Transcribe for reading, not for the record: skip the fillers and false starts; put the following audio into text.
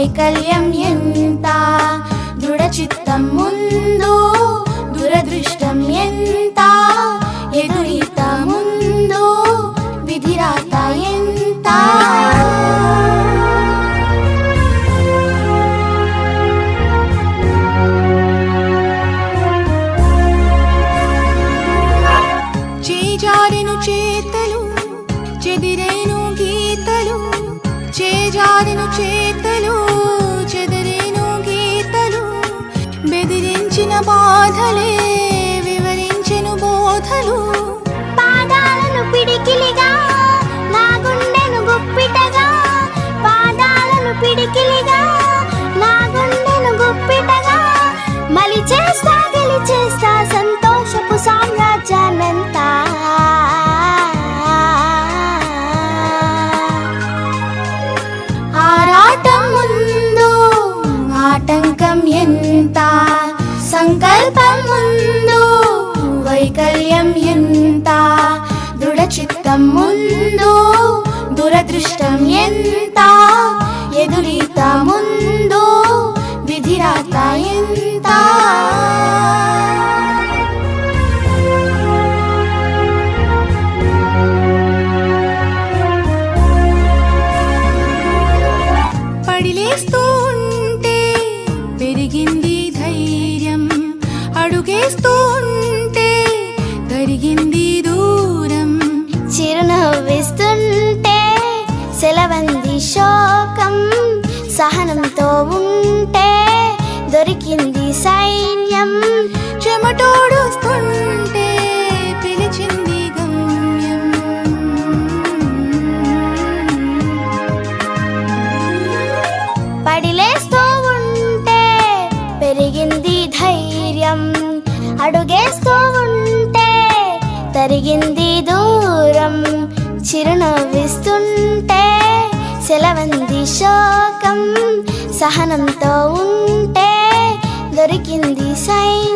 వైకల్యం ఎంత, దృఢచిత్తం ముందు దురదృష్టం ఎంత, ఎదురీత ముందు విధిరాత ఎంత. చేజారెను చేతలు చెదిరేను గీతలు, చేజారెను చేతలు చెదిరేను గీతలు, బెదిరించిన బాధలే వివరించెను బోధలు. పాదాలను పిడికిలిగా నా గుండెను గుప్పిటగా, పాదాలను పిడికిలిగా నా గుండెను గుప్పిటగా, మలిచేస్తా గెలిచేస్తా సంతోషపు సామ్రాజ్యాన్నంతా. ఆరాటం ముందు ఆటంకం ఎంత, సంకల్పం ముందు వైకల్యం ఎంత, దృఢచిత్తం ముందు దురదృష్టం ఎంత, ఎదురీత ముందు విధిరాత ఎంత. పడిలేస్తూ ఉంటే పెరిగింది ధైర్యం, అడుగేస్తూ ఉంటే కరిగింది దూరం, చిరునవ్విస్తుంటే సెలవంది శోకం, సహనంతో ఉంటే దొరికింది సైన్యం, చెమటోడుస్తుంటే పిలిచింది గమ్యం. పడిలేస్తూ ఉంటే పెరిగింది ధైర్యం, అడుగేస్తూ ఉంటే తరిగింది దూరం, చిరునవ్విస్తుంటే సెలవంది శోకం, సహనంతో ఉంటే దొరికింది సైన్యం.